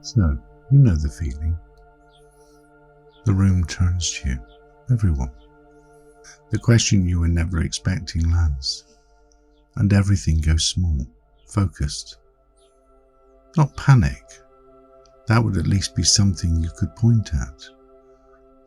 So, you know the feeling. The room turns to you, everyone. The question you were never expecting lands, and everything goes small, focused. Not panic. That would at least be something you could point at.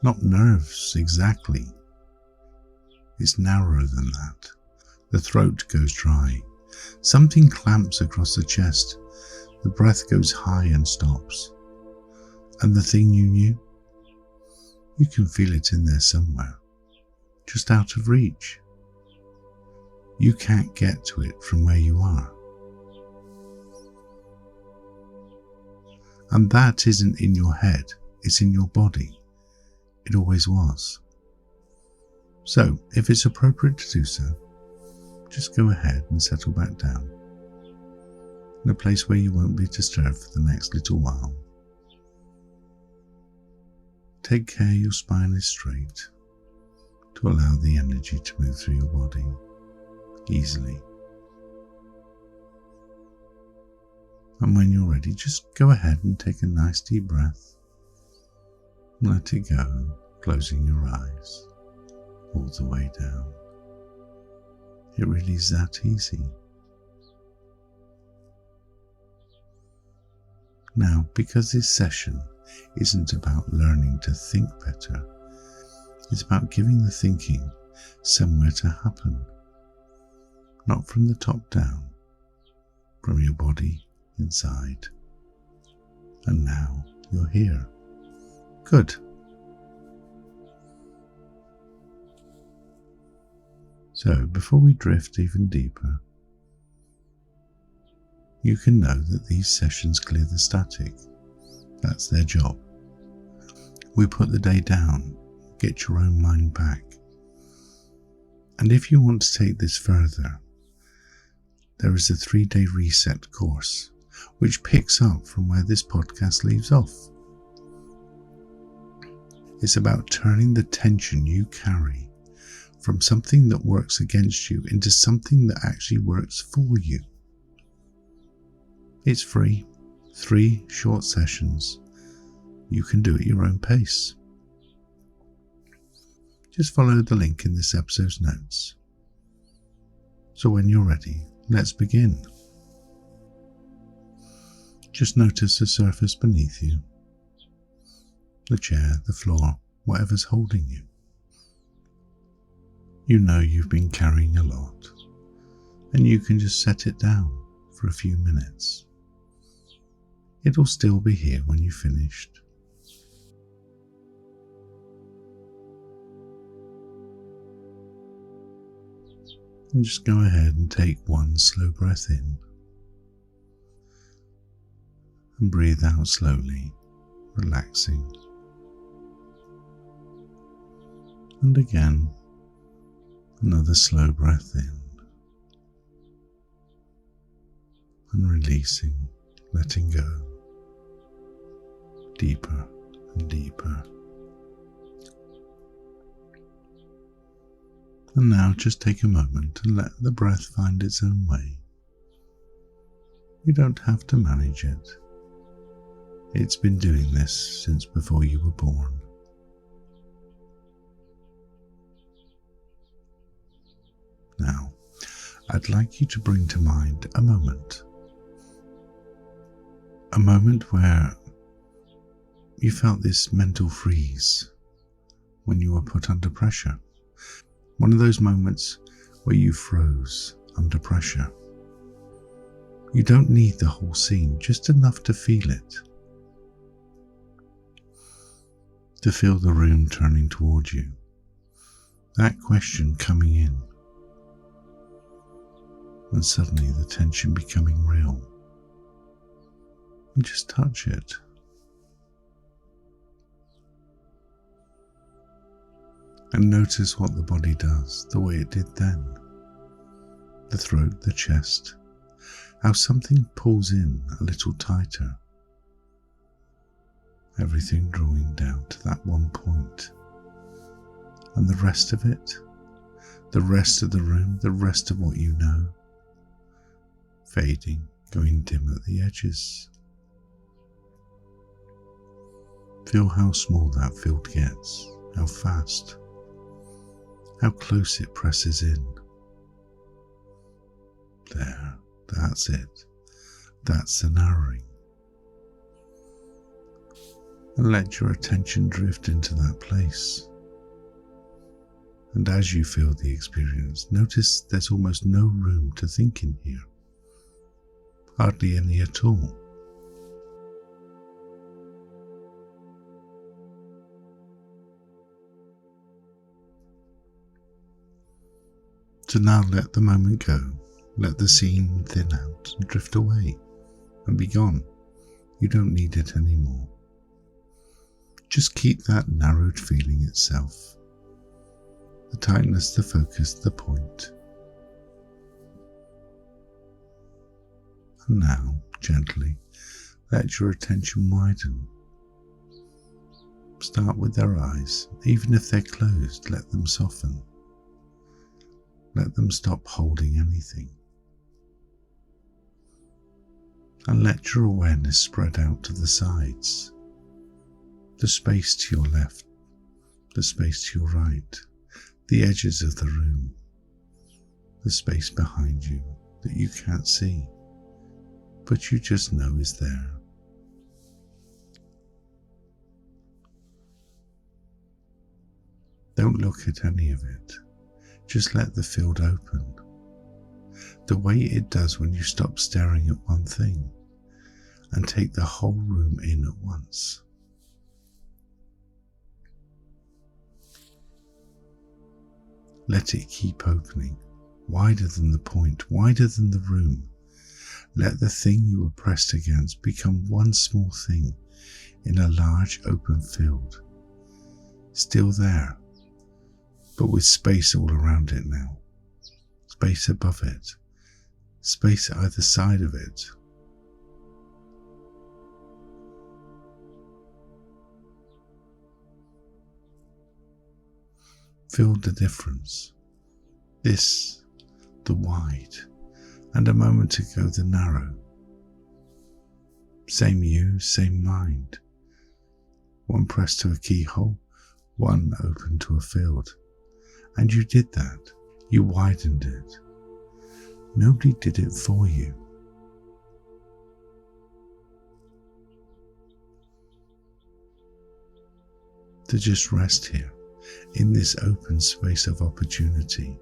Not nerves, exactly. It's narrower than that. The throat goes dry. Something clamps across the chest. The breath goes high and stops. And the thing you knew? You can feel it in there somewhere, just out of reach. You can't get to it from where you are. And that isn't in your head, it's in your body. It always was. So, if it's appropriate to do so, just go ahead and settle back down, in a place where you won't be disturbed for the next little while. Take care your spine is straight, to allow the energy to move through your body easily. And when you're ready, just go ahead and take a nice deep breath. Let it go, closing your eyes all the way down. It really is that easy. Now, because this session isn't about learning to think better, it's about giving the thinking somewhere to happen. Not from the top down, from your body inside. And now you're here. Good. So, before we drift even deeper, you can know that these sessions clear the static. That's their job. We put the day down, get your own mind back. And if you want to take this further, there is a 3-day reset course, which picks up from where this podcast leaves off. It's about turning the tension you carry from something that works against you into something that actually works for you. It's free, 3 short sessions. You can do at your own pace. Just follow the link in this episode's notes. So when you're ready, let's begin. Just notice the surface beneath you, the chair, the floor, whatever's holding you. You know you've been carrying a lot, and you can just set it down for a few minutes. It'll still be here when you've finished. And just go ahead and take one slow breath in, and breathe out slowly, relaxing. And again, another slow breath in, and releasing, letting go, deeper and deeper. And now just take a moment and let the breath find its own way. You don't have to manage it. It's been doing this since before you were born. Now, I'd like you to bring to mind a moment where you felt this mental freeze when you were put under pressure. One of those moments where you froze under pressure. You don't need the whole scene, just enough to feel it. To feel the room turning towards you. That question coming in. And suddenly the tension becoming real. And just touch it. And notice what the body does, the way it did then. The throat, the chest, how something pulls in a little tighter. Everything drawing down to that one point. And the rest of it, the rest of the room, the rest of what you know, fading, going dim at the edges. Feel how small that field gets, how fast, how close it presses in. There, that's it. That's the narrowing. And let your attention drift into that place. And as you feel the experience, notice there's almost no room to think in here. Hardly any at all. So now let the moment go. Let the scene thin out and drift away and be gone. You don't need it anymore. Just keep that narrowed feeling itself. The tightness, the focus, the point. And now, gently, let your attention widen. Start with their eyes. Even if they're closed, let them soften. Let them stop holding anything. And let your awareness spread out to the sides. The space to your left, the space to your right, the edges of the room, the space behind you that you can't see, but you just know is there. Don't look at any of it. Just let the field open, the way it does when you stop staring at one thing and take the whole room in at once. Let it keep opening, wider than the point, wider than the room. Let the thing you were pressed against become one small thing in a large open field, still there, but with space all around it now, space above it, space either side of it. Feel the difference. This, the wide, and a moment ago the narrow. Same you, same mind. One pressed to a keyhole, one open to a field. And you did that. You widened it. Nobody did it for you. To just rest here, in this open space of opportunity,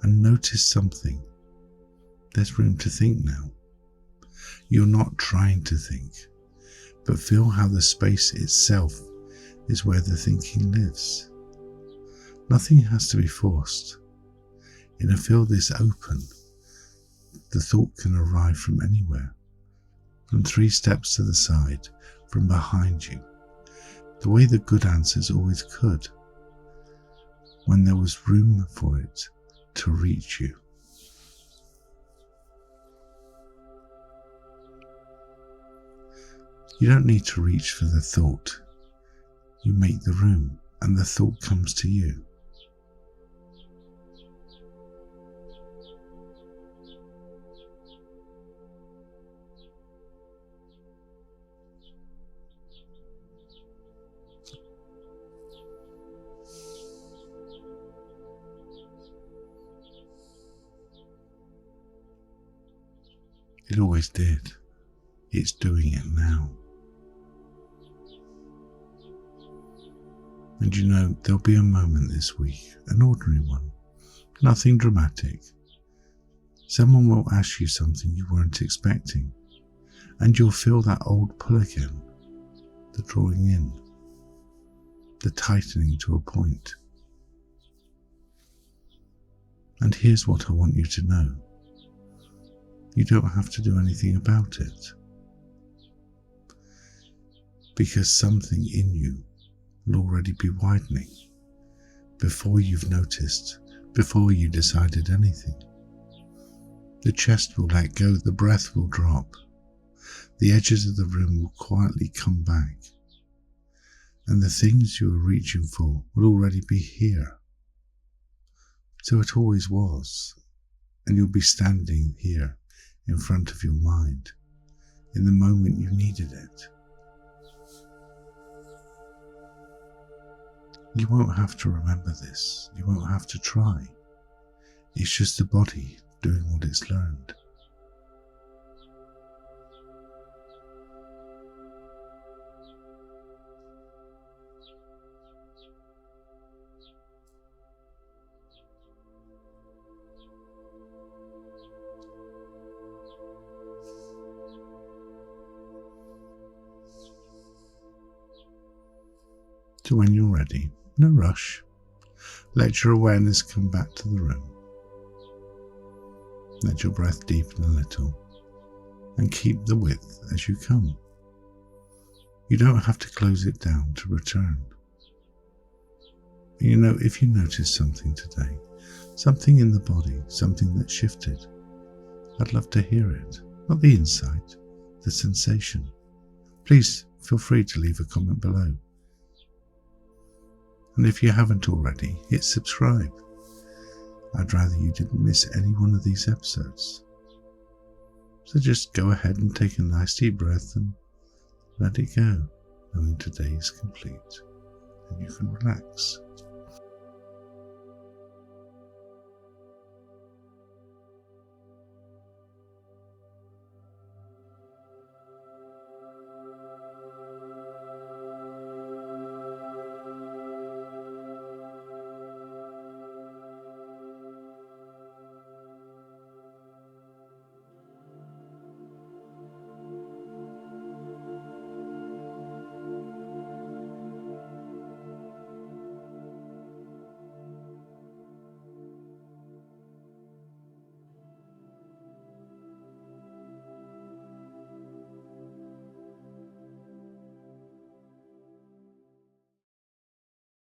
and notice something. There's room to think now. You're not trying to think, but feel how the space itself is where the thinking lives. Nothing has to be forced. In a field this open, the thought can arrive from anywhere, from 3 steps to the side, from behind you, the way the good answers always could, when there was room for it to reach you. You don't need to reach for the thought. You make the room, and the thought comes to you. It always did. It's doing it now. And you know, there'll be a moment this week, an ordinary one, nothing dramatic. Someone will ask you something you weren't expecting, and you'll feel that old pull again, the drawing in, the tightening to a point. And here's what I want you to know. You don't have to do anything about it, because something in you will already be widening before you've noticed, before you decided anything. The chest will let go, the breath will drop, the edges of the room will quietly come back, and the things you are reaching for will already be here. So it always was, and you'll be standing here in front of your mind in the moment you needed it. You won't have to remember this. You won't have to try. It's just the body doing what it's learned. So when you're ready, no rush, let your awareness come back to the room. Let your breath deepen a little and keep the width as you come. You don't have to close it down to return. You know, if you notice something today, something in the body, something that shifted, I'd love to hear it, not the insight, the sensation. Please feel free to leave a comment below. And if you haven't already, hit subscribe. I'd rather you didn't miss any one of these episodes. So just go ahead and take a nice deep breath and let it go, knowing today is complete and you can relax.